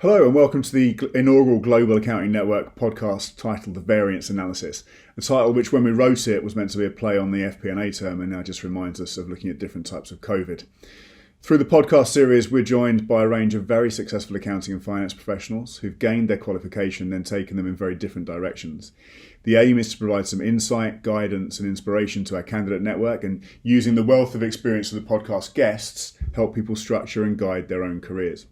Hello and welcome to the inaugural Global Accounting Network podcast titled The Variance Analysis, a title which when we wrote it was meant to be a play on the FP&A term and now just reminds us of looking at different types of COVID. Through the podcast series, we're joined by a range of very successful accounting and finance professionals who've gained their qualification and then taken them in very different directions. The aim is to provide some insight, guidance and inspiration to our candidate network, and using the wealth of experience of the podcast guests, help people structure and guide their own careers.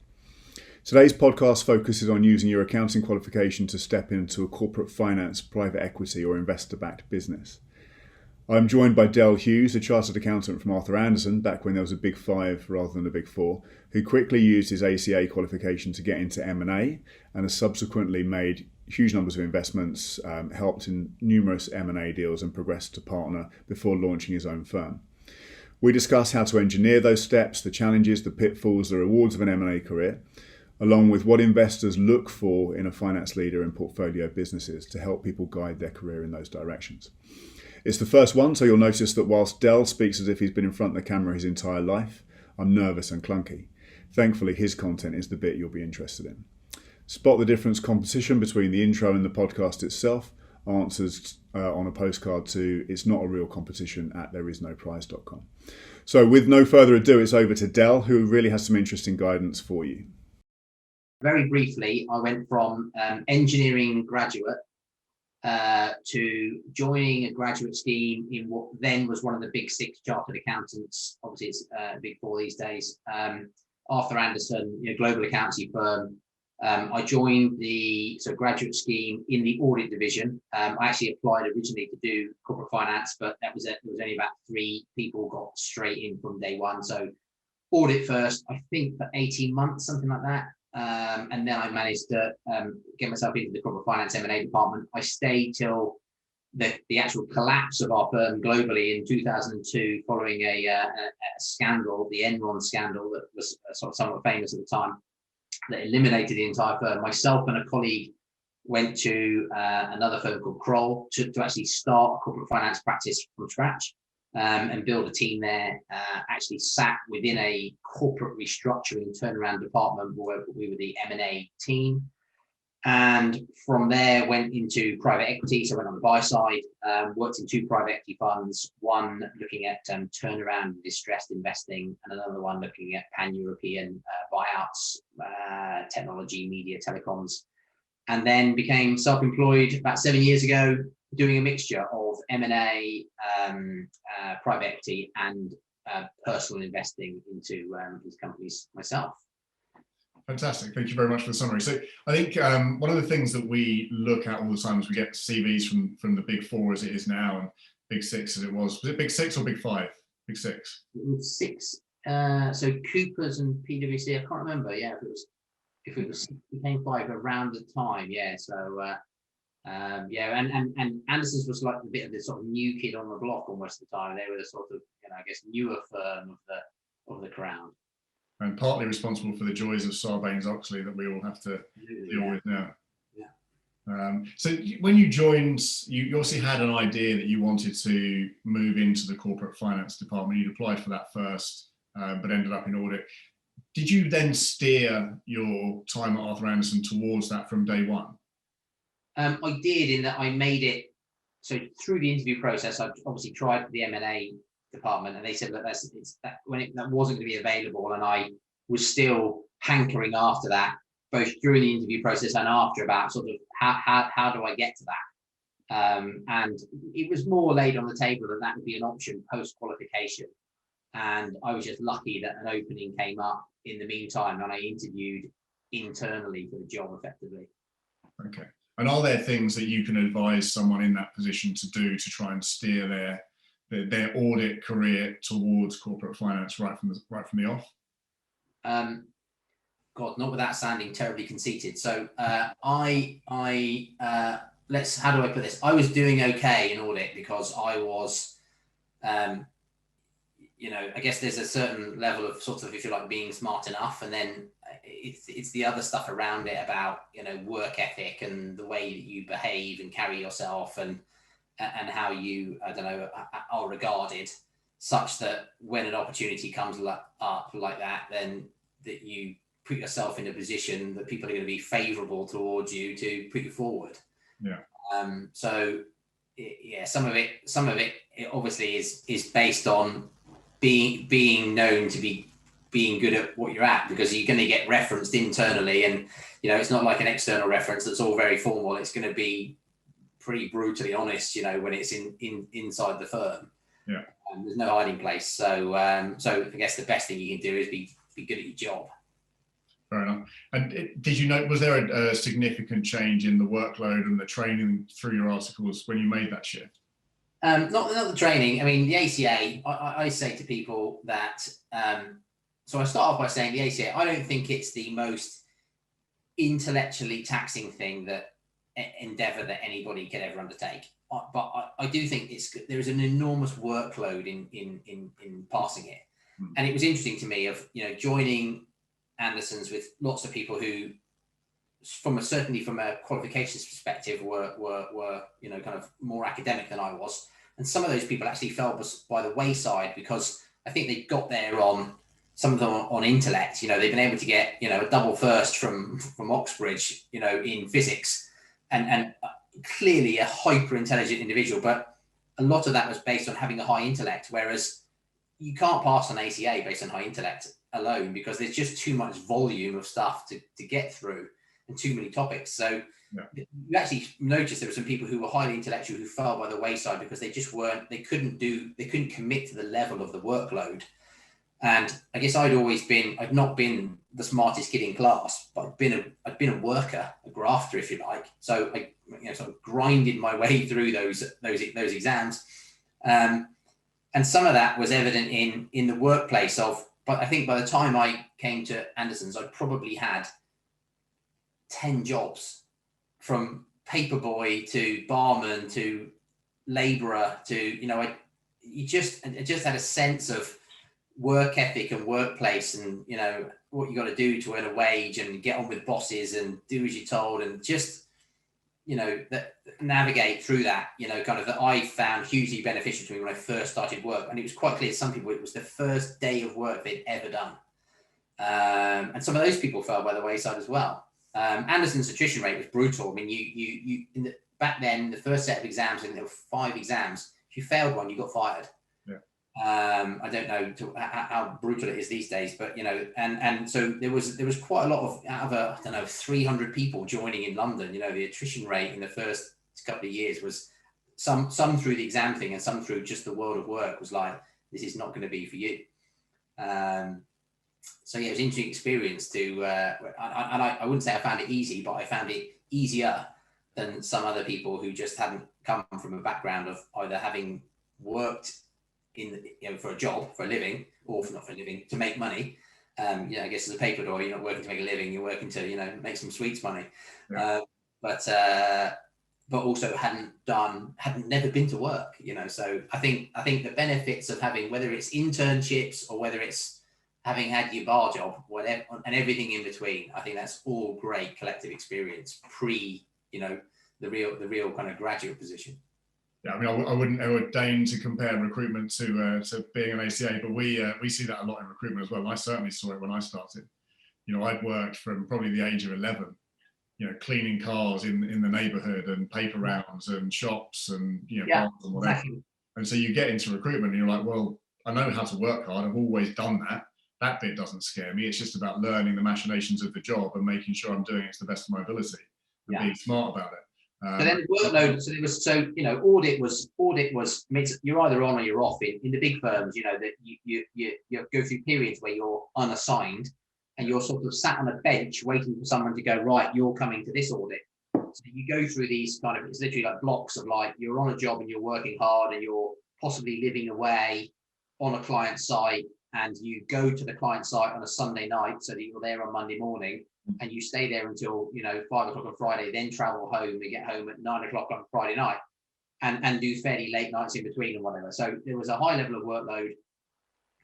Today's podcast focuses on using your accounting qualification to step into a corporate finance, private equity or investor-backed business. I'm joined by Del Huse, a chartered accountant from Arthur Andersen, back when there was a Big Five rather than a Big Four, who quickly used his ACA qualification to get into M&A and has subsequently made huge numbers of investments, helped in numerous M&A deals and progressed to partner before launching his own firm. We discuss how to engineer those steps, the challenges, the pitfalls, the rewards of an M&A career, along with what investors look for in a finance leader in portfolio businesses to help people guide their career in those directions. It's the first one, so you'll notice that whilst Del speaks as if he's been in front of the camera his entire life, I'm nervous and clunky. Thankfully, his content is the bit you'll be interested in. Spot the difference competition between the intro and the podcast itself, answers on a postcard to it's not a real competition at thereisnoprize.com. So with no further ado, it's over to Del, who really has some interesting guidance for you. Very briefly, I went from engineering graduate to joining a graduate scheme in what then was one of the big six chartered accountants. Obviously, it's big four these days. Arthur Andersen, global accountancy firm. I joined the graduate scheme in the audit division. I actually applied originally to do corporate finance, but there was only about 3 people got straight in from day one. So audit first, I think for 18 months, something like that. And then I managed to get myself into the corporate finance M&A department. I stayed till the actual collapse of our firm globally in 2002, following a scandal, the Enron scandal that was somewhat famous at the time, that eliminated the entire firm. Myself and a colleague went to another firm called Kroll to actually start a corporate finance practice from scratch. And build a team there, actually sat within a corporate restructuring turnaround department where we were the M&A team. And from there went into private equity. So I went on the buy side, worked in 2 private equity funds, one looking at turnaround and distressed investing, and another one looking at pan-European buyouts, technology, media, telecoms. And then became self-employed about 7 years ago, doing a mixture of M&A, private equity, and personal investing into these companies myself. Fantastic. Thank you very much for the summary. So I think one of the things that we look at all the time is we get CVs from the Big Four as it is now, and Big Six as it was. Was it Big Six or Big Five? Big Six. It was 6. So Coopers and PwC, I can't remember. Yeah, if it became 5 around the time. Yeah. So. And Anderson's was like a bit of the sort of new kid on the block almost at the time. They were the sort of, I guess, newer firm of the crown. And partly responsible for the joys of Sarbanes-Oxley that we all have to deal with now. Yeah. So when you joined, you obviously had an idea that you wanted to move into the corporate finance department. You'd applied for that first, but ended up in audit. Did you then steer your time at Arthur Andersen towards that from day one? I did, in that I made it, so through the interview process, I obviously tried for the M&A department, and they said that that wasn't going to be available, and I was still hankering after that, both during the interview process and after, about sort of how do I get to that? And it was more laid on the table that would be an option post-qualification, and I was just lucky that an opening came up in the meantime, and I interviewed internally for the job effectively. Okay. And are there things that you can advise someone in that position to do to try and steer their audit career towards corporate finance right from the off? God, not without sounding terribly conceited. So how do I put this? I was doing okay in audit because I was, I guess there's a certain level of sort of, if you like, being smart enough, and then it's the other stuff around it about work ethic and the way that you behave and carry yourself and how you are regarded, such that when an opportunity comes up like that, then that you put yourself in a position that people are going to be favourable towards you to put you forward. Yeah. So yeah, some of it obviously is based on being known to be being good at what you're at, because you're going to get referenced internally, and it's not like an external reference that's all very formal. It's going to be pretty brutally honest, when it's inside the firm. Yeah. There's no hiding place. So so I guess the best thing you can do is be good at your job. Fair enough. And did you know, was there a significant change in the workload and the training through your articles when you made that shift? Not the training. I mean, the ACA, I say to people that, so I start off by saying the ACA, I don't think it's the most intellectually taxing thing endeavor that anybody could ever undertake. But I do think there is an enormous workload in passing it. And it was interesting to me of, joining Anderson's with lots of people who, certainly from a qualifications perspective, were kind of more academic than I was. And some of those people actually fell by the wayside because I think they got there on, some of them on intellect. They've been able to get, a double first from Oxbridge, in physics, and clearly a hyper intelligent individual. But a lot of that was based on having a high intellect, whereas you can't pass an ACA based on high intellect alone, because there's just too much volume of stuff to get through and too many topics. So you actually notice there were some people who were highly intellectual who fell by the wayside because they just they couldn't commit to the level of the workload. And I guess I'd not been the smartest kid in class, but I'd been a worker, a grafter, if you like. So I sort of grinded my way through those exams. And some of that was evident in the workplace but I think by the time I came to Anderson's, I probably had 10 jobs, from paperboy to barman to labourer to, I just had a sense of work ethic and workplace, and, what you got to do to earn a wage and get on with bosses and do as you're told, and just, that navigate through that, kind of, that I found hugely beneficial to me when I first started work. And it was quite clear to some people it was the first day of work they'd ever done. And some of those people fell by the wayside as well. Anderson's attrition rate was brutal. I mean, back then, the first set of exams, and there were 5 exams, if you failed one, you got fired. I don't know how brutal it is these days, but and so there was quite a lot of, out of 300 people joining in London. The attrition rate in the first couple of years was some through the exam thing and some through just the world of work was like, this is not going to be for you. So yeah, it was an interesting experience to, and I wouldn't say I found it easy, but I found it easier than some other people who just hadn't come from a background of either having worked for a job, for a living, or not for a living, to make money. I guess as a paper boy, you're not working to make a living, you're working to, make some sweets money. But also hadn't never been to work, So I think the benefits of having, whether it's internships or whether it's having had your bar job, whatever, and everything in between, I think that's all great collective experience pre, the real kind of graduate position. Yeah, I mean, I wouldn't ever deign to compare recruitment to being an ACA, but we see that a lot in recruitment as well. And I certainly saw it when I started. I'd worked from probably the age of 11, cleaning cars in the neighbourhood and paper rounds and shops and bars and whatever. Exactly. And so you get into recruitment and you're like, well, I know how to work hard. I've always done that. That bit doesn't scare me. It's just about learning the machinations of the job and making sure I'm doing it to the best of my ability and being smart about it. So then the workload, audit was, you're either on or you're off. In the big firms, that you go through periods where you're unassigned and you're sort of sat on a bench waiting for someone to go, right, you're coming to this audit. So you go through these kind of, it's literally like blocks of, like, you're on a job and you're working hard and you're possibly living away on a client site, and you go to the client site on a Sunday night so that you're there on Monday morning. And you stay there until 5 o'clock on Friday, then travel home and get home at 9 o'clock on Friday night, and do fairly late nights in between and whatever. So there was a high level of workload.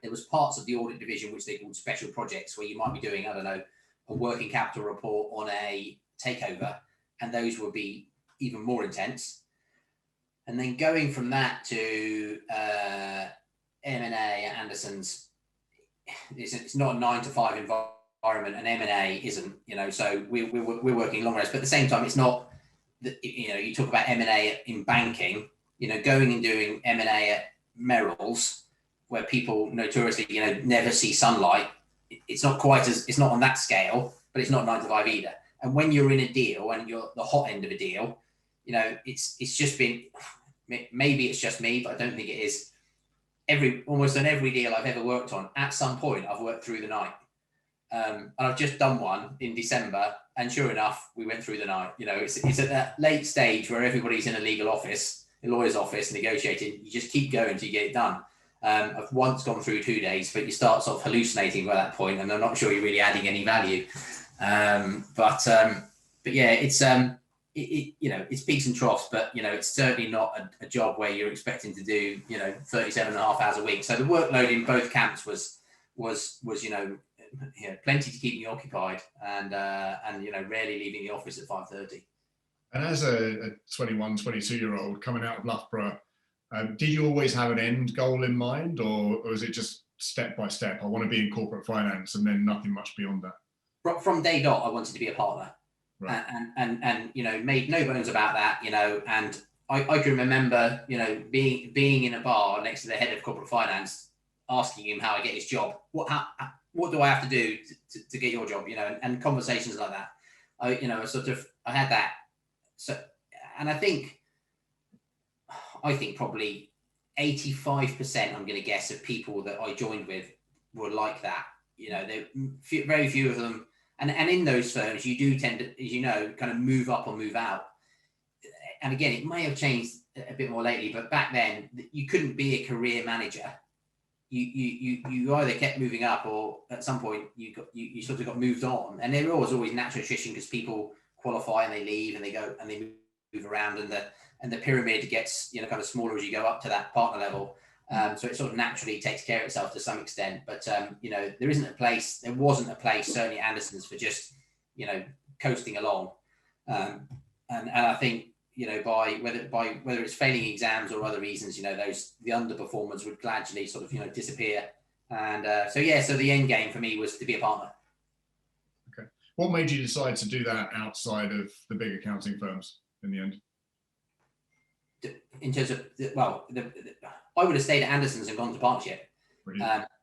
There was parts of the audit division which they called special projects, where you might be doing, a working capital report on a takeover, and those would be even more intense. And then going from that to M&A at Anderson's, it's not a 9 to 5 environment. environment, and M&A isn't, so we're working long hours, but at the same time, it's not, you talk about M&A in banking, going and doing M&A at Merrill's, where people notoriously, never see sunlight. It's not it's not on that scale, but it's not 9 to 5 either. And when you're in a deal and you're the hot end of a deal, it's just been, maybe it's just me, but I don't think it is. Almost on every deal I've ever worked on, at some point I've worked through the night. And I've just done one in December, and sure enough, we went through the night. It's at that late stage where everybody's in a legal office, a lawyer's office, negotiating. You just keep going till you get it done. I've once gone through 2 days, but you start sort of hallucinating by that point, and I'm not sure you're really adding any value. But yeah, it's it's peaks and troughs, but it's certainly not a job where you're expecting to do 37 and a half hours a week. So the workload in both camps was plenty to keep me occupied, and rarely leaving the office at 5:30. And as a 21, 22-year-old coming out of Loughborough, did you always have an end goal in mind, or was it just step by step? I want to be in corporate finance, and then nothing much beyond that. From day dot, I wanted to be a partner, right. and made no bones about that. And I can remember being in a bar next to the head of corporate finance, asking him how I get his job. What do I have to do to get your job? And conversations like that. I had that. So, and I think probably 85%, I'm going to guess, of people that I joined with were like that. Very few of them. And in those firms, you do tend to, as kind of move up or move out. And again, it may have changed a bit more lately, but back then you couldn't be a career manager. You either kept moving up, or at some point you sort of got moved on. And there was always natural attrition, because people qualify and they leave and they go and they move around, and the pyramid gets kind of smaller as you go up to that partner level. So it sort of naturally takes care of itself to some extent. But there wasn't a place certainly at Anderson's for just coasting along. And I think by whether it's failing exams or other reasons, the underperformers would gradually sort of disappear. And so the end game for me was to be a partner. Okay. What made you decide to do that outside of the big accounting firms in the end? In terms of, I would have stayed at Anderson's and gone to partnership.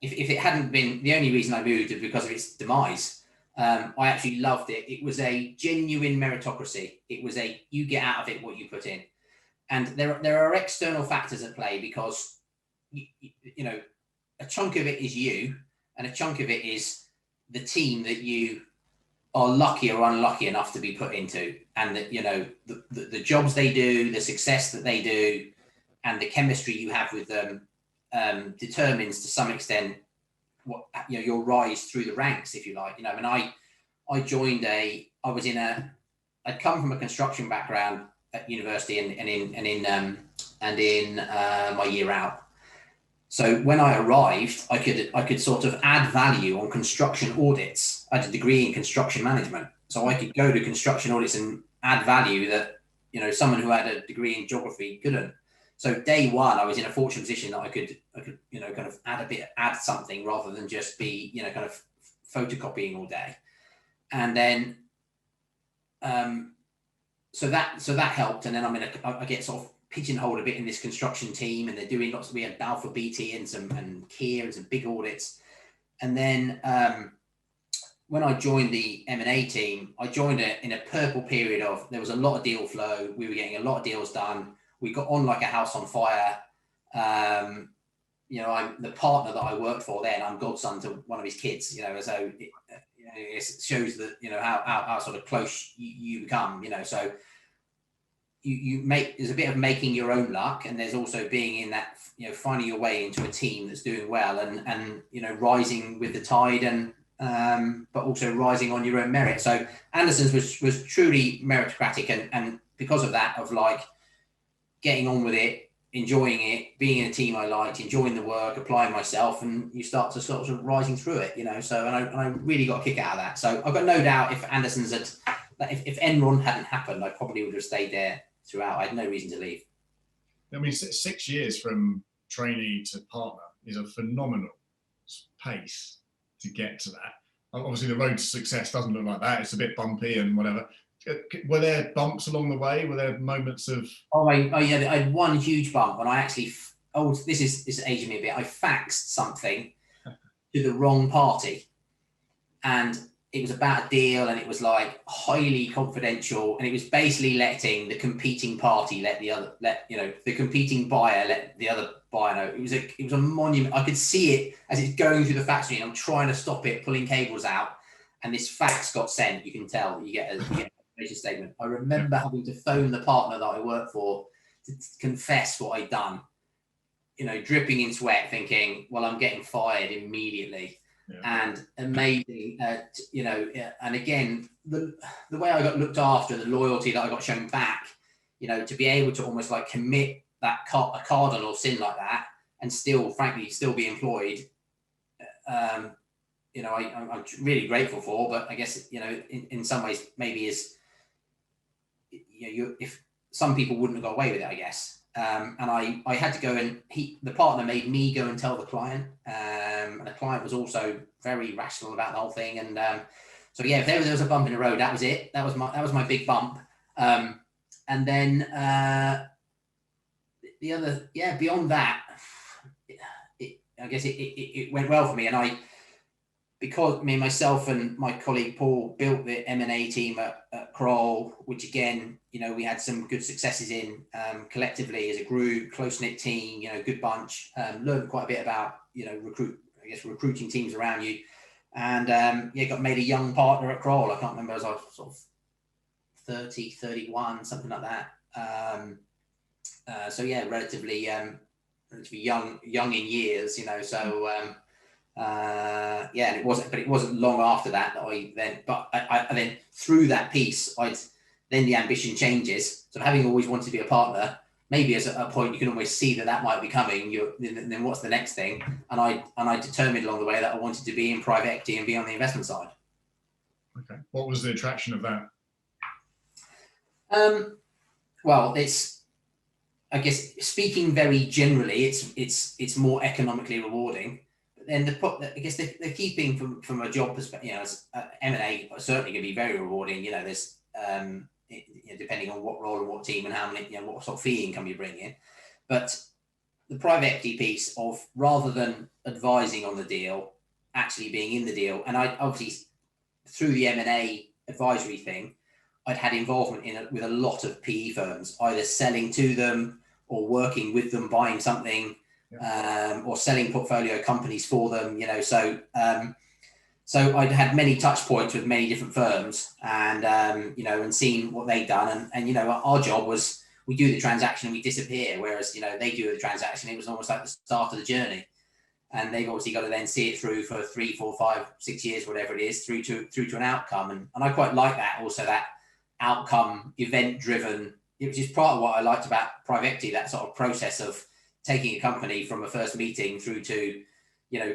If it hadn't been, the only reason I moved was because of its demise. I actually loved it. It was a genuine meritocracy. It was you get out of it what you put in. And there are external factors at play, because, a chunk of it is you, and a chunk of it is the team that you are lucky or unlucky enough to be put into, and that the jobs they do, the success that they do, and the chemistry you have with them determines to some extent what your rise through the ranks, if you like. I joined I'd come from a construction background at university and in my year out. So when I arrived, I could sort of add value on construction audits. I had a degree in construction management, so I could go to construction audits and add value that someone who had a degree in geography couldn't. So day one, I was in a fortunate position that I could kind of add something rather than just be kind of photocopying all day. And then so that helped. And then I get sort of pigeonholed a bit in this construction team, and they're doing lots we had Balfour BT and Kier and some big audits. And then when I joined the M&A team, I joined it in a purple period of, there was a lot of deal flow. We were getting a lot of deals done. We got on like a house on fire. I'm the partner that I worked for then, I'm godson to one of his kids, so it shows that, how sort of close you become, so there's a bit of making your own luck, and there's also being in that, finding your way into a team that's doing well and rising with the tide, and but also rising on your own merit. So Anderson's was truly meritocratic, and because of that, of like getting on with it, enjoying it, being in a team I liked, enjoying the work, applying myself, and you start to sort of rising through it, so, and I really got a kick out of that. So I've got no doubt if Anderson's if Enron hadn't happened, I probably would have stayed there throughout. I had no reason to leave. I mean, 6 years from trainee to partner is a phenomenal pace to get to that. Obviously, the road to success doesn't look like that. It's a bit bumpy and whatever. Were there bumps along the way? Were there moments of? I had one huge bump, and I actually, this is aging me a bit. I faxed something to the wrong party, and it was about a deal, and it was like highly confidential, and it was basically letting the competing party the competing buyer let the other buyer know. It was a monument. I could see it as it's going through the fax machine. I'm trying to stop it, pulling cables out, and this fax got sent. You can tell you get a information statement. I remember having to phone the partner that I work for to confess what I'd done. Dripping in sweat, thinking, well, I'm getting fired immediately. Yeah. And amazing, and again, the way I got looked after, the loyalty that I got shown back, to be able to almost like commit a cardinal sin like that and still be employed, I'm really grateful for. But I guess, in some ways, maybe if some people wouldn't have got away with it, I guess. And I had to go and the partner made me go and tell the client, and the client was also very rational about the whole thing. And so yeah, if there was a bump in the road, that was it. That was my big bump. And then the other, beyond that, I guess it went well for me. And because myself and my colleague Paul built the M&A team at Kroll, which again, we had some good successes in collectively as a group, close-knit team, good bunch, learned quite a bit about, recruiting teams around you. And got made a young partner at Kroll. I can't remember, I was sort of 30, 31, something like that. Relatively young in years, so and it wasn't long after that I then through that piece, then the ambition changes. So having always wanted to be a partner, maybe as a point you can always see that might be coming. Then what's the next thing? And I determined along the way that I wanted to be in private equity and be on the investment side. Okay, what was the attraction of that? Well, I guess speaking very generally, it's more economically rewarding. Then I guess the key thing from a job perspective, as M&A certainly can be very rewarding. There's depending on what role and what team and how many, what sort of fee income you bring in. But the private equity piece of rather than advising on the deal, actually being in the deal, and I obviously through the M&A advisory thing, I'd had involvement with a lot of PE firms, either selling to them or working with them, buying something. Or selling portfolio companies for them, so I'd had many touch points with many different firms, and and seen what they'd done, and our job was we do the transaction and we disappear, whereas they do the transaction. It was almost like the start of the journey, and they've obviously got to then see it through for 3, 4, 5, 6 years, whatever it is, through to an outcome, and I quite like that. Also, that outcome event driven, which is part of what I liked about private equity, that sort of process of taking a company from a first meeting through to,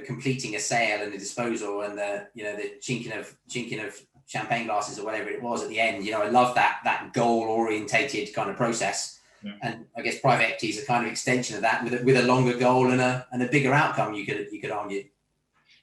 completing a sale and a disposal and the chinking of champagne glasses or whatever it was at the end. I love that goal orientated kind of process. Yeah. And I guess private equity is a kind of extension of that with a longer goal and a bigger outcome, you could argue.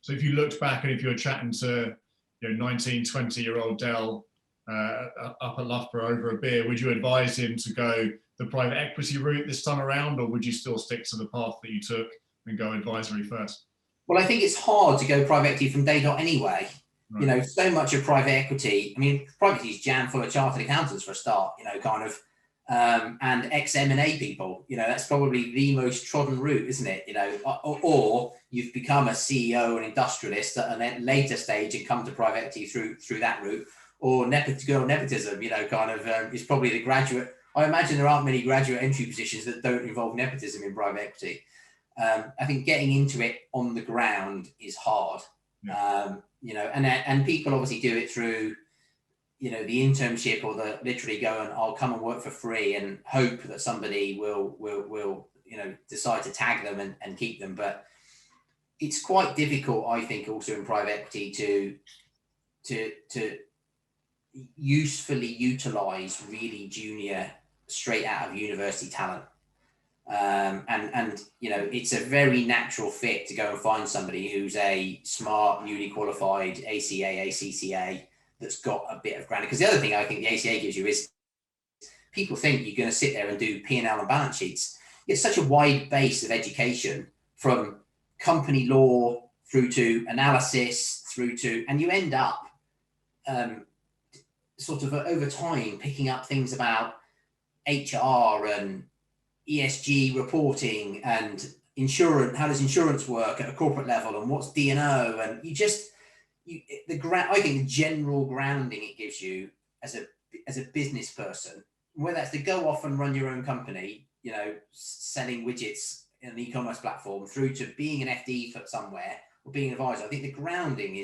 So if you looked back and if you were chatting to 19, 20-year-old Dell up at Loughborough over a beer, would you advise him to go the private equity route this time around, or would you still stick to the path that you took and go advisory first? Well, I think it's hard to go private equity from day dot anyway. Right. So much of private equity, private equity is jammed full of chartered accountants for a start, and ex-M&A people, that's probably the most trodden route, isn't it? Or you've become a CEO and industrialist at a later stage and come to private equity through that route, or nepotism, is probably the graduate. I imagine there aren't many graduate entry positions that don't involve nepotism in private equity. I think getting into it on the ground is hard. Yeah. And people obviously do it through, the internship or the literally go and I'll come and work for free and hope that somebody will decide to tag them and keep them. But it's quite difficult, I think, also in private equity to usefully utilize really junior, straight out of university talent. And you know, it's a very natural fit to go and find somebody who's a smart, newly qualified ACA, ACCA that's got a bit of grounding. Because the other thing I think the ACA gives you is people think you're going to sit there and do P&L and balance sheets. It's such a wide base of education, from company law through to analysis through to, and you end up sort of over time picking up things about HR and ESG reporting and insurance. How does insurance work at a corporate level, and what's D&O? And I think the general grounding it gives you as a business person, whether that's to go off and run your own company, you know, selling widgets in an e-commerce platform, through to being an FD for somewhere or being an advisor. I think the grounding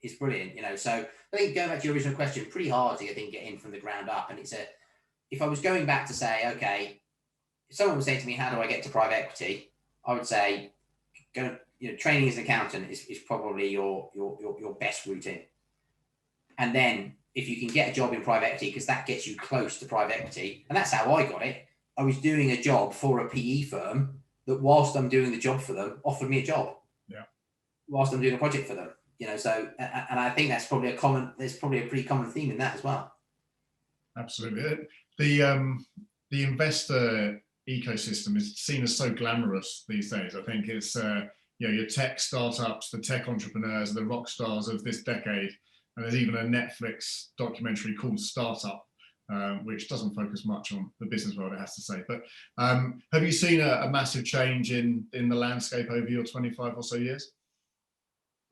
is brilliant, you know. So I think, going back to your original question, pretty hard to, I think, get in from the ground up. And if I was going back to say, okay, if someone would say to me, how do I get to private equity? I would say, training as an accountant is probably your best route in. And then if you can get a job in private equity, because that gets you close to private equity. And that's how I got it. I was doing a job for a PE firm that, whilst I'm doing the job for them, offered me a job. Yeah. Whilst I'm doing a project for them, you know. So, and I think there's probably a pretty common theme in that as well. Absolutely. The investor ecosystem is seen as so glamorous these days. I think it's your tech startups, the tech entrepreneurs, the rock stars of this decade. And there's even a Netflix documentary called Startup, which doesn't focus much on the business world, it has to say. But have you seen a massive change in the landscape over your 25 or so years?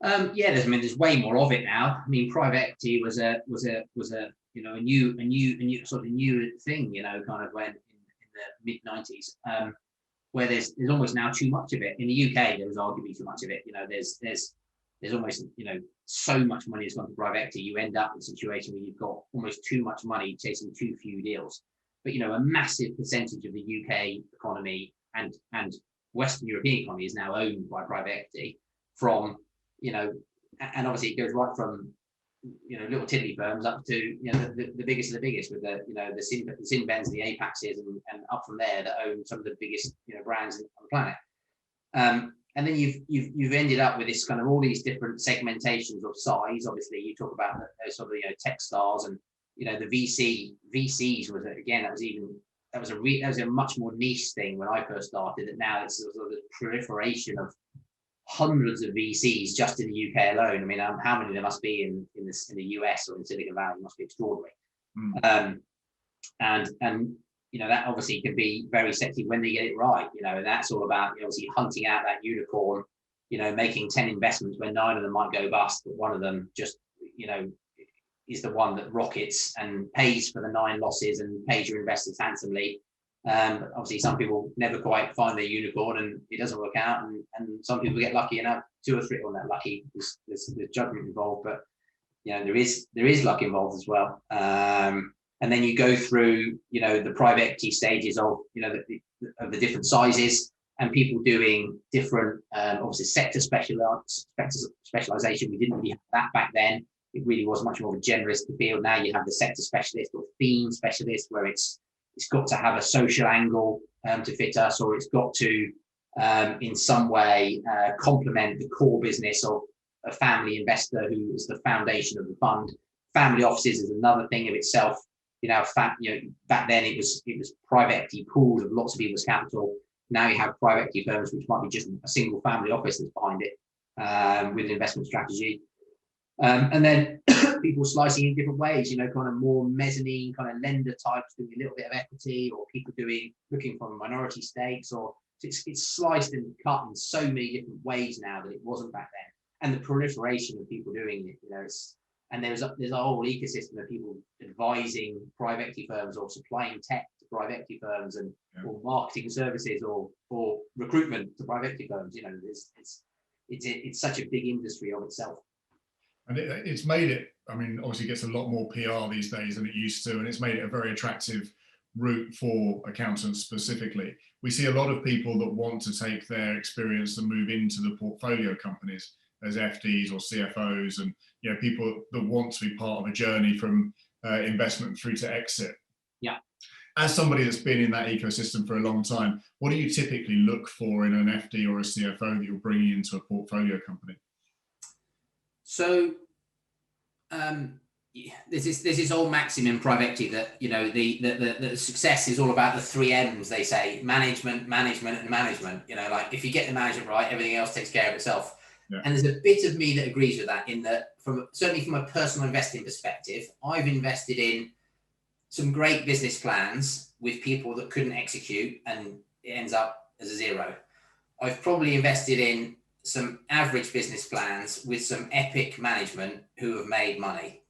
Yeah, there's way more of it now. I mean, private equity was a a new sort of new thing, you know, kind of when in the mid 90s, where there's almost now too much of it. In the UK, there was arguably too much of it. You know, there's almost, you know, so much money has gone to private equity. You end up in a situation where you've got almost too much money chasing too few deals. But, you know, a massive percentage of the UK economy and Western European economy is now owned by private equity, from, you know, and obviously it goes right from, you know, little tiddly firms up to, you know, the biggest of the biggest, with the, you know, the Sinbens, the Apaxes, and up from there, that own some of the biggest, you know, brands on the planet. And then you've ended up with this kind of all these different segmentations of size. Obviously, you talk about those sort of, you know, tech stars, and, you know, the VCs was, again, that was a much more niche thing when I first started. That now it's sort of the proliferation of hundreds of VCs just in the UK alone. I mean, how many there must be in the US or in Silicon Valley must be extraordinary. And you know, that obviously can be very sexy when they get it right. You know, and that's all about, obviously, hunting out that unicorn, you know, making 10 investments where 9 of them might go bust, but one of them just, you know, is the one that rockets and pays for the 9 losses and pays your investors handsomely. Obviously, some people never quite find their unicorn and it doesn't work out, and some people get lucky enough, 2 or 3, or not lucky, there's judgment involved, but, you know, there is luck involved as well. And then you go through, you know, the private equity stages of, you know, of the different sizes, and people doing different, obviously, sector specialization. We didn't really have that back then. It really was much more of a generalist field. Now you have the sector specialist or theme specialist, where it's got to have a social angle to fit us, or it's got to, in some way, complement the core business of a family investor who is the foundation of the fund. Family offices is another thing of itself. You know, back then it was private equity pools of lots of people's capital. Now you have private equity firms which might be just a single family office that's behind it, with an investment strategy. And then people slicing in different ways, you know, kind of more mezzanine kind of lender types doing a little bit of equity, or people looking for minority stakes, or it's sliced and cut in so many different ways now that it wasn't back then. And the proliferation of people doing it, you know, and there's a whole ecosystem of people advising private equity firms, or supplying tech to private equity firms, and or marketing services, or recruitment to private equity firms. You know, it's such a big industry of itself. And it's made it, I mean, obviously it gets a lot more PR these days than it used to, and it's made it a very attractive route for accountants specifically. We see a lot of people that want to take their experience and move into the portfolio companies as FDs or CFOs, and, you know, people that want to be part of a journey from investment through to exit. Yeah. As somebody that's been in that ecosystem for a long time, what do you typically look for in an FD or a CFO that you're bringing into a portfolio company? So there's this old maxim in private equity that, you know, the success is all about the 3 M's, they say: management, management, and management. You know, like if you get the management right, everything else takes care of itself. Yeah. And there's a bit of me that agrees with that, in that, certainly from a personal investing perspective, I've invested in some great business plans with people that couldn't execute, and it ends up as a zero. I've probably invested in some average business plans with some epic management who have made money,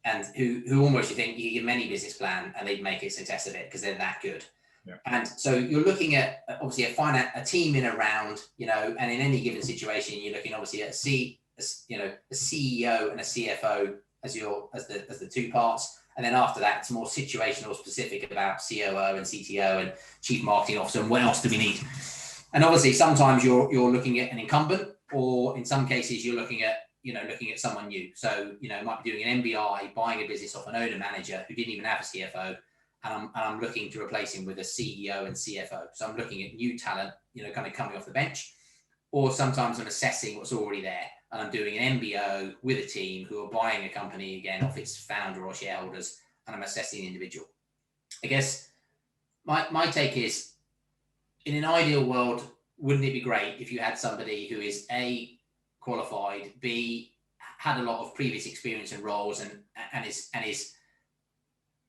and who almost, you think you give them any business plan and they'd make a success of it because they're that good. Yeah. And so you're looking at obviously a team in a round, you know, and in any given situation, you're looking obviously at a CEO and a CFO as the two parts. And then after that, it's more situational, specific about COO and CTO and chief marketing officer and what else do we need. And obviously, sometimes you're looking at an incumbent, or in some cases, you're looking at someone new. So, you know, might be doing an MBI, buying a business off an owner manager who didn't even have a CFO, and I'm looking to replace him with a CEO and CFO. So I'm looking at new talent, you know, kind of coming off the bench, or sometimes I'm assessing what's already there, and I'm doing an MBO with a team who are buying a company again off its founder or shareholders, and I'm assessing the individual. I guess my take is, in an ideal world, wouldn't it be great if you had somebody who is A, qualified, B, had a lot of previous experience and roles, and is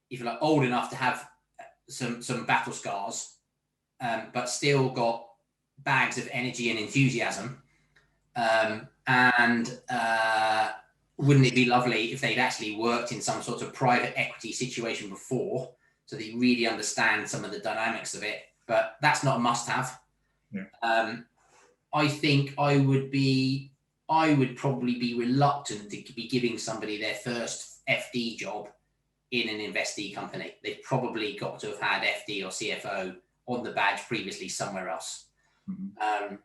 if you like old enough to have some battle scars, but still got bags of energy and enthusiasm, and wouldn't it be lovely if they'd actually worked in some sort of private equity situation before, so they really understand some of the dynamics of it? But that's not a must-have. Yeah. I think I would probably be reluctant to be giving somebody their first FD job in an investee company. They've probably got to have had FD or CFO on the badge previously somewhere else. Mm-hmm.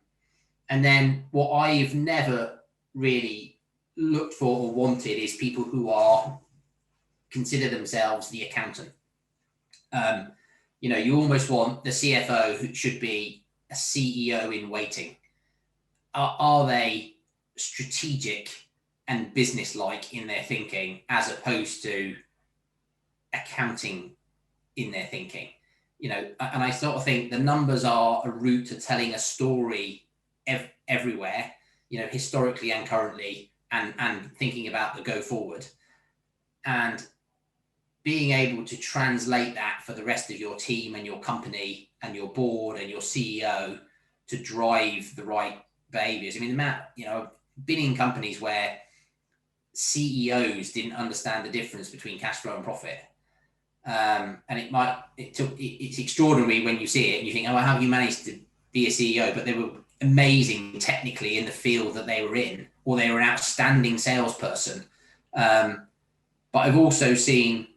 And then what I've never really looked for or wanted is people who consider themselves the accountant. You know, you almost want the CFO who should be a CEO in waiting. Are they strategic and business-like in their thinking, as opposed to accounting in their thinking? You know, and I sort of think the numbers are a route to telling a story everywhere, you know, historically and currently, and thinking about the go forward. And being able to translate that for the rest of your team and your company and your board and your CEO to drive the right behaviors. I mean, you know, I've been in companies where CEOs didn't understand the difference between cash flow and profit. And it's extraordinary when you see it and you think, oh, how have you managed to be a CEO? But they were amazing technically in the field that they were in, or they were an outstanding salesperson. But I've also seen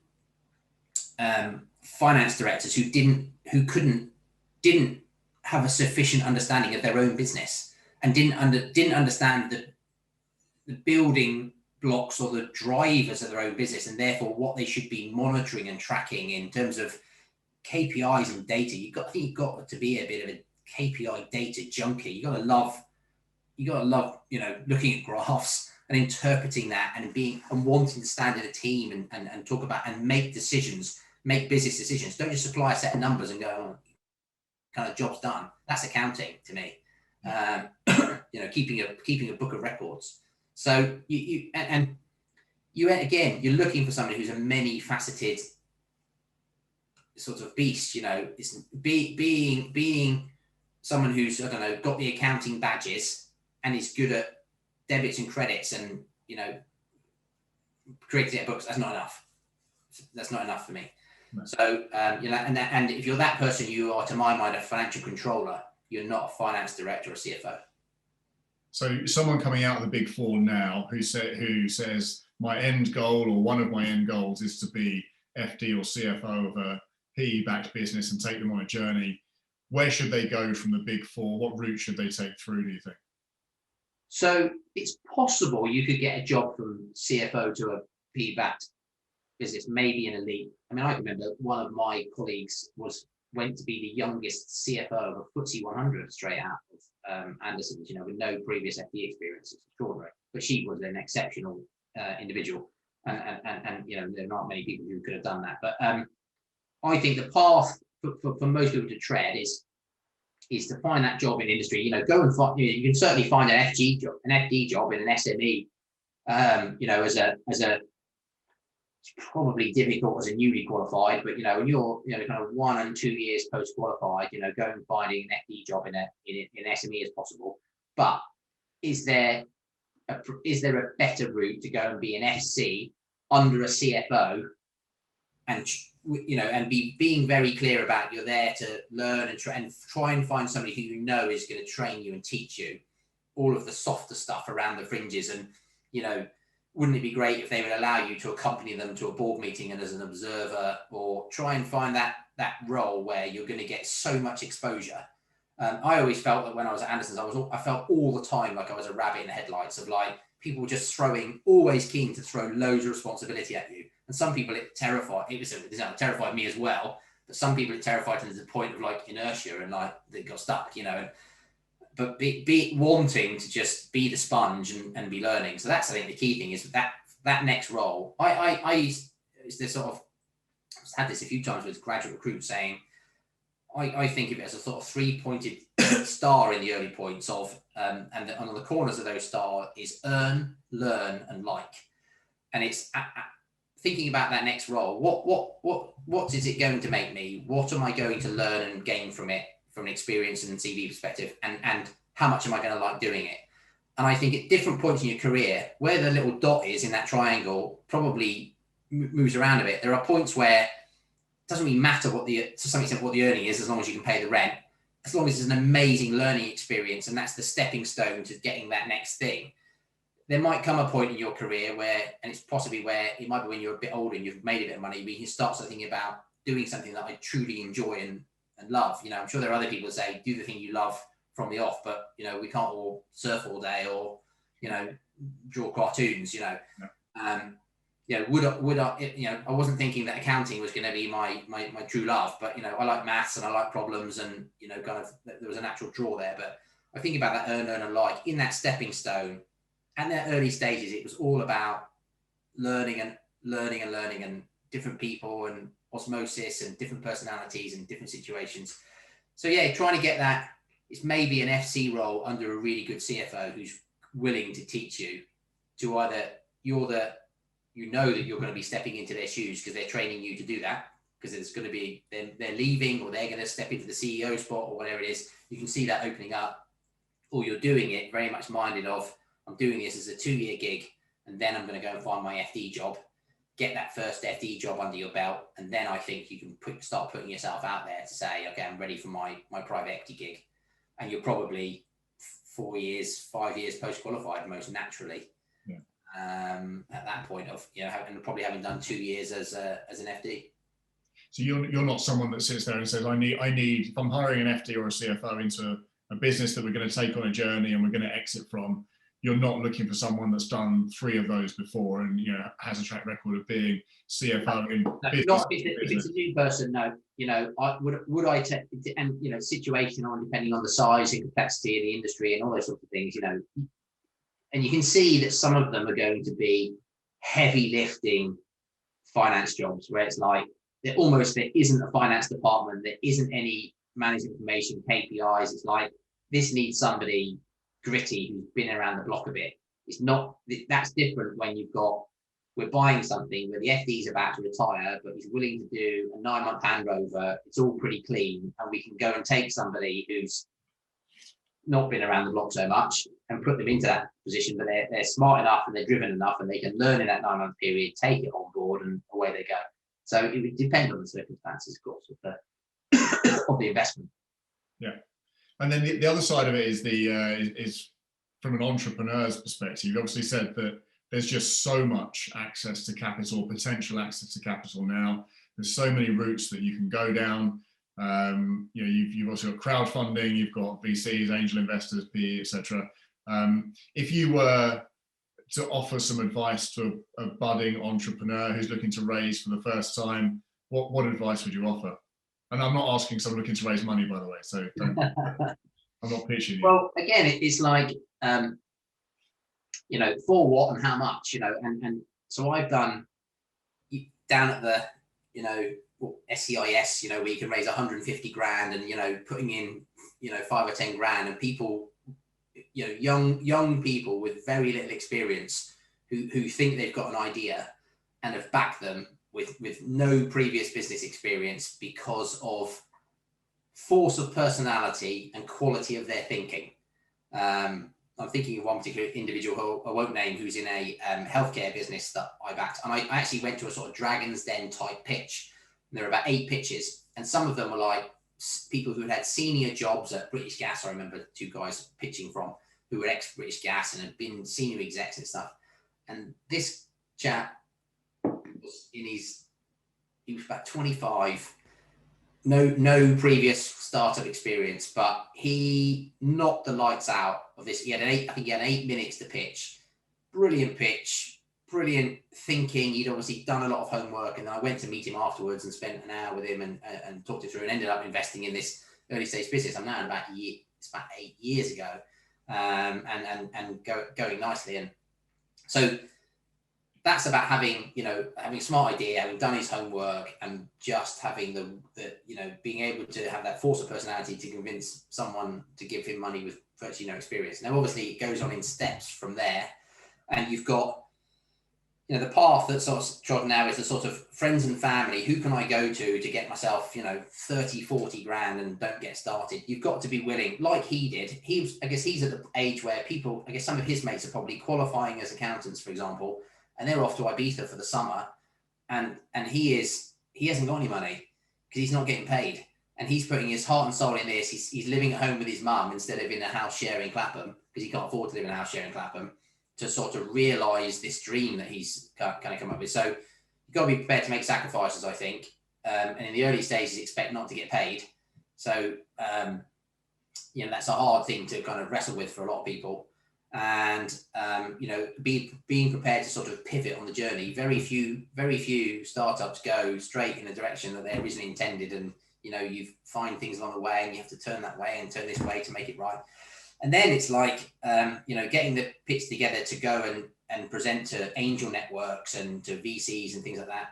finance directors who didn't have a sufficient understanding of their own business, and didn't understand the building blocks or the drivers of their own business, and therefore what they should be monitoring and tracking in terms of KPIs and data. You've got to be a bit of a KPI data junkie. You got to love, you know, looking at graphs and interpreting that, and wanting to stand in a team and talk about and make decisions. Make business decisions. Don't just supply a set of numbers and go, oh, kind of job's done. That's accounting to me. You know, keeping a book of records. So you're looking for somebody who's a many-faceted sort of beast. You know, it's being someone who's, I don't know, got the accounting badges and is good at debits and credits, and, you know, creating books. That's not enough. That's not enough for me. Right. So, you know, and if you're that person, you are, to my mind, a financial controller. You're not a finance director or CFO. So someone coming out of the Big Four now who says my end goal, or one of my end goals, is to be FD or CFO of a PE-backed business and take them on a journey. Where should they go from the Big Four? What route should they take through, do you think? So it's possible you could get a job from CFO to a PE-backed business, maybe an elite. I mean, I can remember one of my colleagues went to be the youngest CFO of a FTSE 100 straight out of Anderson's, with no previous FD experience. It's extraordinary. But she was an exceptional individual, and there are not many people who could have done that. But I think the path for most people to tread is to find that job in industry. Go and find. You can certainly find an FD job in an SME. As a it's probably difficult as a newly qualified, but when you're kind of 1 and 2 years post qualified, go and finding an FD job in an SME as possible. But is there a better route to go and be an FC under a CFO, and being very clear about you're there to learn and try and find somebody who is going to train you and teach you all of the softer stuff around the fringes. And wouldn't it be great if they would allow you to accompany them to a board meeting and as an observer, or try and find that role where you're going to get so much exposure. I always felt that when I was at Anderson's, I felt all the time like I was a rabbit in the headlights of like people just always keen to throw loads of responsibility at you. And some people it terrified me as well, but some people it terrified them to the point of like inertia and like they got stuck, but be wanting to just be the sponge and be learning. So that's, I think, the key thing is that next role. I used this sort of, I've had this a few times with graduate recruits saying, I think of it as a sort of 3-pointed star in the early points of, and on the corners of those stars is earn, learn, and like. And it's thinking about that next role. What is it going to make me? What am I going to learn and gain from it, from an experience and CV perspective, and how much am I going to like doing it? And I think at different points in your career, where the little dot is in that triangle probably moves around a bit. There are points where it doesn't really matter to some extent what the earning is, as long as you can pay the rent, as long as it's an amazing learning experience, and that's the stepping stone to getting that next thing. There might come a point in your career where, and it's possibly where it might be when you're a bit older and you've made a bit of money, but you can start thinking about doing something that I truly enjoy and love. I'm sure there are other people that say do the thing you love from the off, but we can't all surf all day or draw cartoons. Would I? I wasn't thinking that accounting was going to be my true love, but I like maths and I like problems, and kind of there was a natural draw there. But I think about that earn, learn, and like in that stepping stone, and their early stages, it was all about learning and different people and osmosis and different personalities and different situations. So yeah, trying to get that, it's maybe an FC role under a really good CFO who's willing to teach you to either that you're going to be stepping into their shoes because they're training you to do that, because it's going to be they're leaving or they're going to step into the CEO spot or whatever it is. You can see that opening up, or you're doing it very much minded of, I'm doing this as a 2-year gig, and then I'm going to go and find my FD job, get that first FD job under your belt, and then I think you can start putting yourself out there to say, okay, I'm ready for my private equity gig. And you're probably 5 years post-qualified most naturally. Yeah. At that point of, and probably having done 2 years as an FD. So you're not someone that sits there and says, I need, if I'm hiring an FD or a CFO into a business that we're going to take on a journey and we're going to exit from, you're not looking for someone that's done 3 of those before and has a track record of being CFO in business. Not if it's a new person. No, would I take, and situation on depending on the size and complexity of the industry and all those sorts of things. And you can see that some of them are going to be heavy lifting finance jobs where it's like there isn't a finance department, there isn't any management information, KPIs. It's like this needs somebody gritty who's been around the block a bit. That's different when we're buying something where the FD's about to retire, but he's willing to do a 9-month handover. It's all pretty clean, and we can go and take somebody who's not been around the block so much and put them into that position, but they're smart enough and they're driven enough and they can learn in that 9-month period, take it on board, and away they go. So it would depend on the circumstances, of course, of the investment. Yeah. And then the other side of it is is from an entrepreneur's perspective. You obviously said that there's just so much access to capital, potential access to capital now. There's so many routes that you can go down. You've also got crowdfunding, you've got VCs, angel investors, PE, etc. If you were to offer some advice to a budding entrepreneur who's looking to raise for the first time, what advice would you offer? And I'm not asking someone looking to raise money, by the way, so don't, I'm not pitching you. Well, again, it's like, for what and how much, and so I've done down at the, SCIS, where you can raise 150 grand and, putting in, 5 or 10 grand, and people, young people with very little experience who think they've got an idea and have backed them with no previous business experience because of force of personality and quality of their thinking. I'm thinking of one particular individual who I won't name, who's in a healthcare business that I backed. And I actually went to a sort of Dragon's Den type pitch. And there were about 8 pitches. And some of them were like people who had senior jobs at British Gas. I remember 2 guys pitching from who were ex-British Gas and had been senior execs and stuff. And this chap was he was about 25, no previous startup experience, but he knocked the lights out of this. He had I think he had 8 minutes to pitch. Brilliant pitch, brilliant thinking. He'd obviously done a lot of homework, and I went to meet him afterwards and spent an hour with him and talked it through, and ended up investing in this early stage business. I'm now in it's about 8 years ago, and going nicely. And so that's about having a smart idea, having done his homework, and just having the being able to have that force of personality to convince someone to give him money with virtually no experience. Now, obviously, it goes on in steps from there, and you've got the path that's sort of trodden now is the sort of friends and family. Who can I go to get myself 30, 40 grand and don't get started? You've got to be willing, like he did. I guess he's at the age where people, I guess some of his mates are probably qualifying as accountants, for example, and they're off to Ibiza for the summer, and he hasn't got any money because he's not getting paid, and he's putting his heart and soul in this. He's living at home with his mum instead of in a house share in Clapham, because he can't afford to live in a house share in Clapham, to sort of realise this dream that he's kind of come up with. So you've got to be prepared to make sacrifices, I think, and in the early stages expect not to get paid. So that's a hard thing to kind of wrestle with for a lot of people. And being prepared to sort of pivot on the journey. Very few startups go straight in the direction that they originally intended, and you find things along the way, and you have to turn that way and turn this way to make it right. And then it's like getting the pitch together to go and present to angel networks and to VCs and things like that.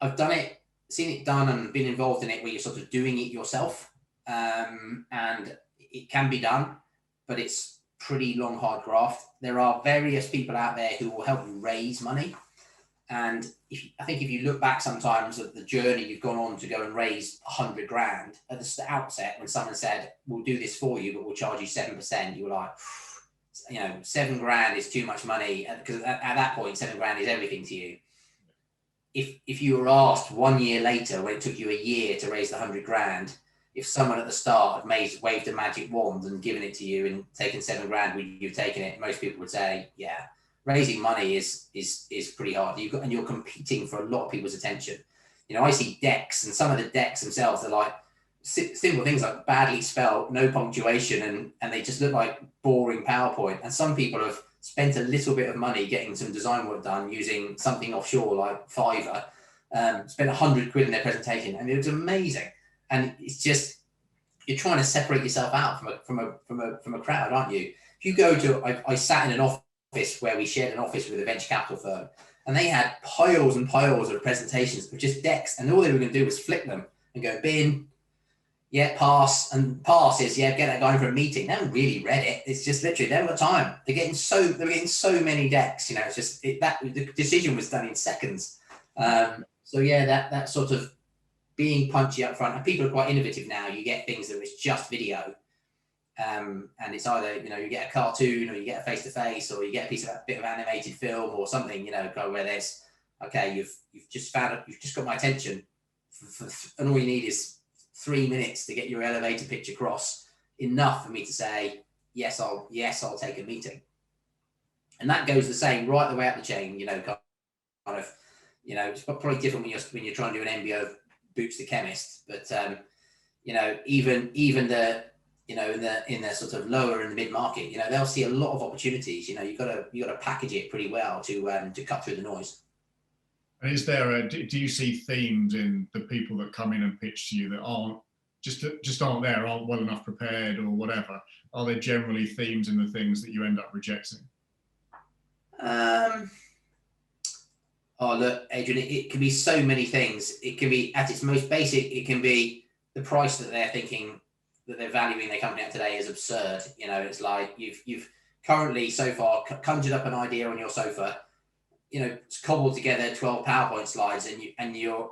I've done it, seen it done, and been involved in it where you're sort of doing it yourself, and it can be done, but it's pretty long, hard graft. There are various people out there who will help you raise money. And I think if you look back sometimes at the journey you've gone on to go and raise 100 grand at the outset, when someone said, we'll do this for you, but we'll charge you 7%, you were like, 7 grand is too much money. Because at that point, 7 grand is everything to you. If you were asked 1 year later, when it took you a year to raise the 100 grand, if someone at the start had waved a magic wand and given it to you and taken 7 grand, would you have taken it? Most people would say, yeah. Raising money is pretty hard. You're competing for a lot of people's attention. I see decks, and some of the decks themselves are like simple things like badly spelled, no punctuation, and they just look like boring PowerPoint. And some people have spent a little bit of money getting some design work done using something offshore like Fiverr, spent 100 quid in their presentation, and it was amazing. And it's just, you're trying to separate yourself out from a crowd, aren't you? If you go to, I sat in an office where we shared an office with a venture capital firm, and they had piles and piles of presentations with just decks, and all they were going to do was flick them and go, bin, yeah, pass, and pass is, yeah, get that guy in for a meeting. They haven't really read it. It's just literally, they haven't got time. They're getting so many decks, it's just, the decision was done in seconds. So yeah, that sort of being punchy up front, and people are quite innovative now. You get things that is just video, and it's either you get a cartoon, or you get a face-to-face, or you get a bit of animated film or something, where there's you've just got my attention, and all you need is 3 minutes to get your elevator pitch across, enough for me to say yes, I'll take a meeting. And that goes the same right the way up the chain. It's probably different when you're trying to do an MBO of Boots the Chemist, but even the in the sort of lower and the mid market, they'll see a lot of opportunities. You've got to package it pretty well to cut through the noise. And is there do you see themes in the people that come in and pitch to you that aren't aren't well enough prepared or whatever? Are there generally themes in the things that you end up rejecting? Oh, look, Adrian, it can be so many things. It can be, at its most basic, it can be the price that they're thinking, that they're valuing their company at today is absurd. It's like you've currently so far conjured up an idea on your sofa, it's cobbled together 12 PowerPoint slides, and you're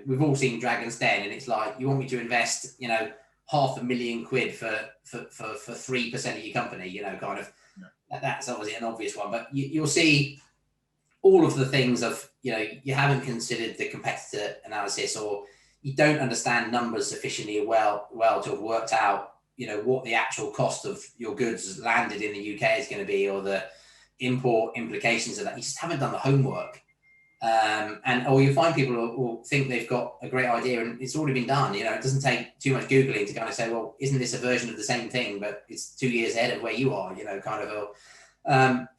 we've all seen Dragon's Den, and it's like, you want me to invest, £500,000 for 3% of your company, kind of. Yeah. That's obviously an obvious one, but you'll see all of the things of, you haven't considered the competitor analysis, or you don't understand numbers sufficiently well to have worked out, what the actual cost of your goods landed in the UK is going to be, or the import implications of that. You just haven't done the homework. Or you find people who think they've got a great idea and it's already been done. It doesn't take too much Googling to kind of say, well, isn't this a version of the same thing, but it's 2 years ahead of where you are, kind of.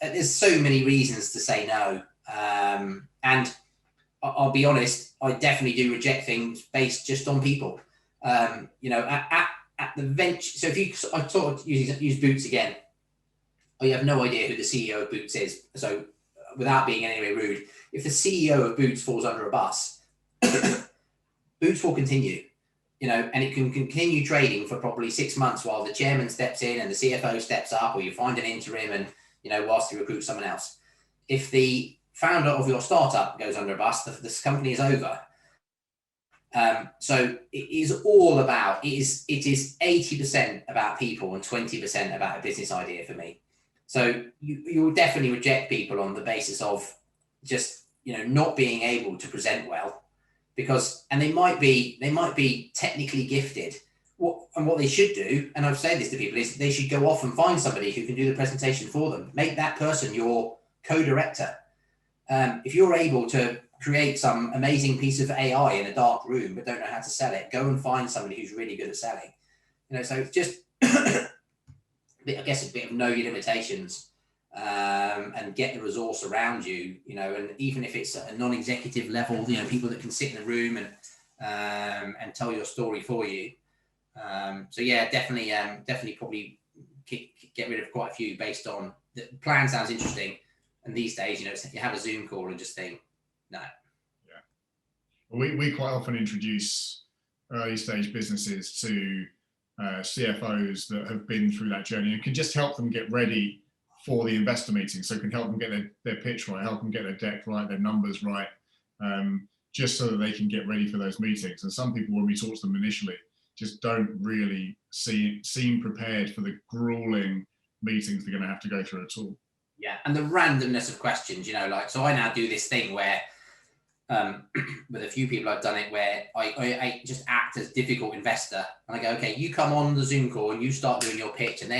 There's so many reasons to say no. And I'll be honest, I definitely do reject things based just on people. At the venture, so I sort of use Boots again. You have no idea who the CEO of Boots is. So without being in any way rude, if the CEO of Boots falls under a bus, Boots will continue, and it can continue trading for probably 6 months while the chairman steps in and the CFO steps up, or you find an interim and, whilst you recruit someone else. If the founder of your startup goes under a bus, this company is over. So it is all about, it is 80% about people and 20% about a business idea for me. So you will definitely reject people on the basis of just, not being able to present well, and they might be technically gifted. What they should do, and I've said this to people, is they should go off and find somebody who can do the presentation for them. Make that person your co-director. If you're able to create some amazing piece of AI in a dark room but don't know how to sell it, go and find somebody who's really good at selling. So it's just, I guess, a bit of know your limitations, and get the resource around you, and even if it's at a non-executive level, people that can sit in the room and tell your story for you. So yeah, definitely probably get rid of quite a few based on the plan. Sounds interesting. And these days, you have a Zoom call and just think, no. Yeah. Well, we quite often introduce early stage businesses to CFOs that have been through that journey, and can just help them get ready for the investor meeting. So it can help them get their pitch right, help them get their deck right, their numbers right, just so that they can get ready for those meetings. And some people, when we talk to them initially, just don't really seem prepared for the grueling meetings they're going to have to go through at all. Yeah, and the randomness of questions, so I now do this thing where, with a few people I've done it, where I just act as difficult investor, and I go, okay, you come on the Zoom call and you start doing your pitch, and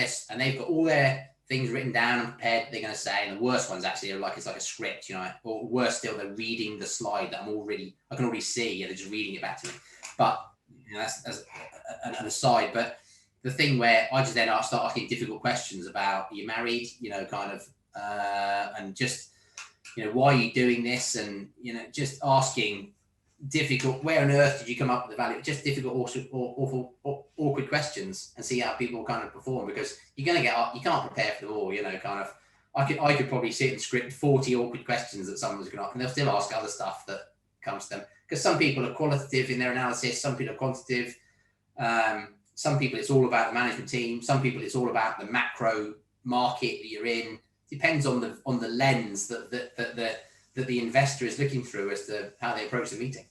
they've got all their things written down and prepared they're going to say, and the worst ones actually are it's like a script, or worse still, they're reading the slide that I can already see, and they're just reading it back to me. But that's an aside. But the thing where I just then start asking difficult questions about, are you married, and just, why are you doing this? And, just asking difficult, where on earth did you come up with the value? Just difficult, awful, awkward questions, and see how people kind of perform, because you're going to you can't prepare for them all, I could probably sit and script 40 awkward questions that someone's going to ask, and they'll still ask other stuff that comes to them, because some people are qualitative in their analysis, some people are quantitative, some people it's all about the management team, some people it's all about the macro market that you're in. Depends on the lens that the investor is looking through as to how they approach the meeting.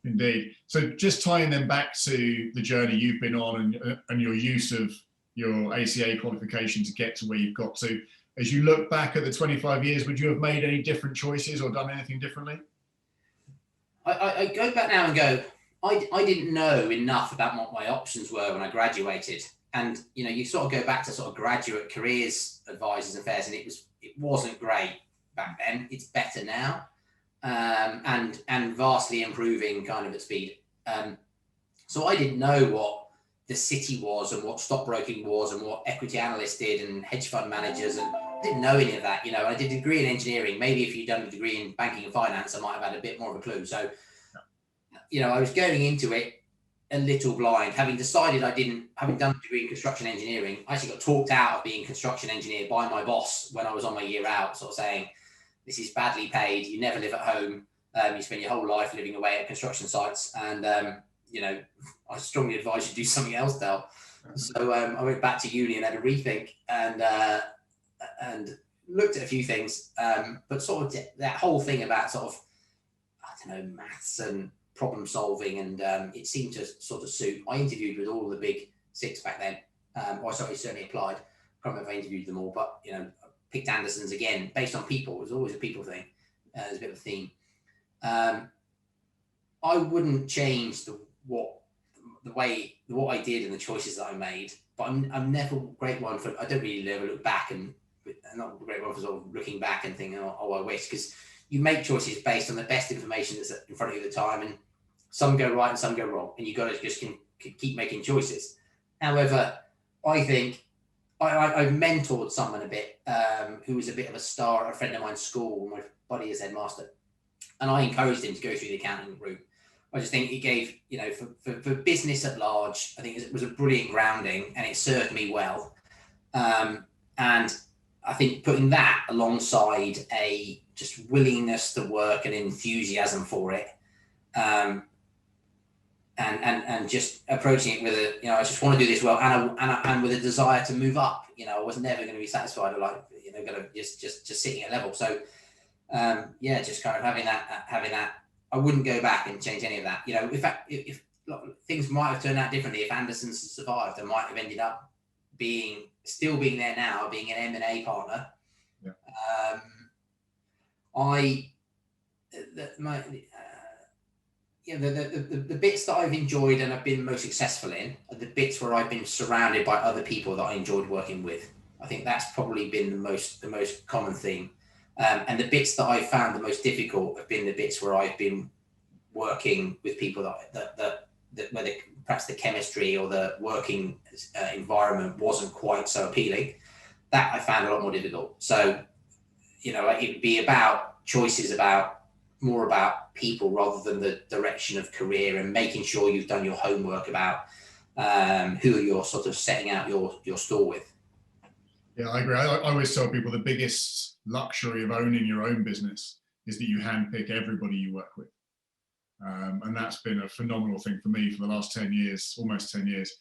Indeed. So just tying them back to the journey you've been on, and your use of your ACA qualification to get to where you've got to, as you look back at the 25 years, would you have made any different choices or done anything differently? I go back now and go, I didn't know enough about what my options were when I graduated. And, you sort of go back to sort of graduate careers advisors and fairs, and it wasn't great back then. It's better now, and vastly improving kind of at speed. So I didn't know what the city was and what stockbroking was and what equity analysts did and hedge fund managers, and I didn't know any of that. You know, I did a degree in engineering. Maybe if you'd done a degree in banking and finance, I might have had a bit more of a clue. So, you know, I was going into it a little blind, having decided having done a degree in construction engineering. I actually got talked out of being a construction engineer by my boss when I was on my year out, sort of saying, this is badly paid, you never live at home, you spend your whole life living away at construction sites, and you know, I strongly advise you do something else, Dal. So I went back to uni and had a rethink, and looked at a few things, but sort of that whole thing about sort of, I don't know, maths and problem solving, and it seemed to sort of suit. I interviewed with all the big six back then. Certainly applied. I can't remember if I interviewed them all, but you know, picked Anderson's again based on people. It was always a people thing. There's a bit of a theme. I wouldn't change what I did and the choices that I made, but I'm never a great one for. I don't really ever look back, and I'm not a great one for sort of looking back and thinking, oh I wish, because you make choices based on the best information that's in front of you at the time, and some go right and some go wrong, and you got to just can keep making choices. However, I think I've mentored someone a bit who was a bit of a star at a friend of mine's school, my buddy as headmaster, and I encouraged him to go through the accounting route. I just think it gave, you know, for business at large, I think it was a brilliant grounding, and it served me well. And I think putting that alongside a just willingness to work and enthusiasm for it, and just approaching it with a, you know, I just want to do this well, and with a desire to move up. You know, I was never going to be satisfied or like, you know, going to just sitting at a level. So just kind of having that. I wouldn't go back and change any of that. You know, in fact, if things might have turned out differently, if Anderson's survived, I might have ended up still being there now, being an M&A partner. Yeah. The bits that I've enjoyed and I've been most successful in are the bits where I've been surrounded by other people that I enjoyed working with. I think that's probably been the most common theme. And the bits that I've found the most difficult have been the bits where I've been working with people that where perhaps the chemistry or the working environment wasn't quite so appealing. That I found a lot more difficult. So, you know, it'd be about choices, more about people rather than the direction of career, and making sure you've done your homework about who you're sort of setting out your store with. Yeah, I agree. I always tell people the biggest luxury of owning your own business is that you handpick everybody you work with. And that's been a phenomenal thing for me for the last 10 years, almost 10 years,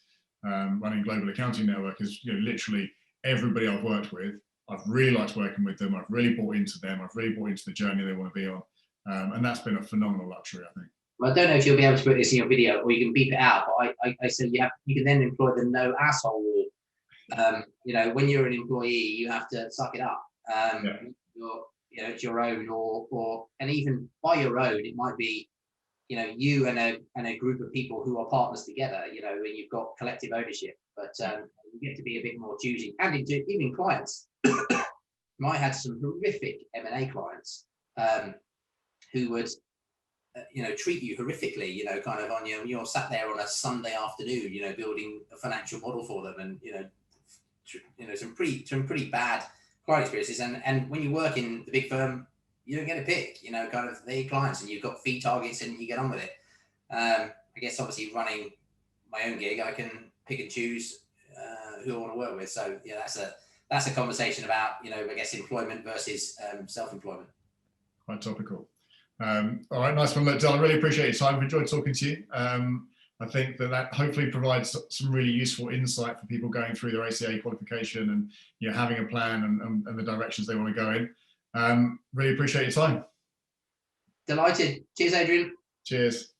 running Global Accounting Network. Is, you know, literally everybody I've worked with, I've really liked working with them. I've really bought into them. I've really bought into the journey they want to be on. And that's been a phenomenal luxury, I think. Well, I don't know if you'll be able to put this in your video or you can beep it out, but I said you can then employ the no asshole rule. You know, when you're an employee, you have to suck it up. It's your own, or and even by your own, it might be, you know, you and a group of people who are partners together. You know, and you've got collective ownership, but you get to be a bit more choosy. And even clients, I had some horrific M&A clients who would, treat you horrifically. You know, kind of on you're sat there on a Sunday afternoon, you know, building a financial model for them, and some pretty bad client experiences. And when you work in the big firm, you don't get a pick. You know, kind of their clients, and you've got fee targets, and you get on with it. I guess obviously running my own gig, I can pick and choose who I want to work with. So yeah, that's a conversation about, I guess, employment versus self-employment. Quite topical. All right, nice one. Look, Dale, I really appreciate your time. I've enjoyed talking to you. I think that hopefully provides some really useful insight for people going through their ACA qualification and having a plan and the directions they want to go in. Really appreciate your time. Delighted. Cheers, Adrian. Cheers.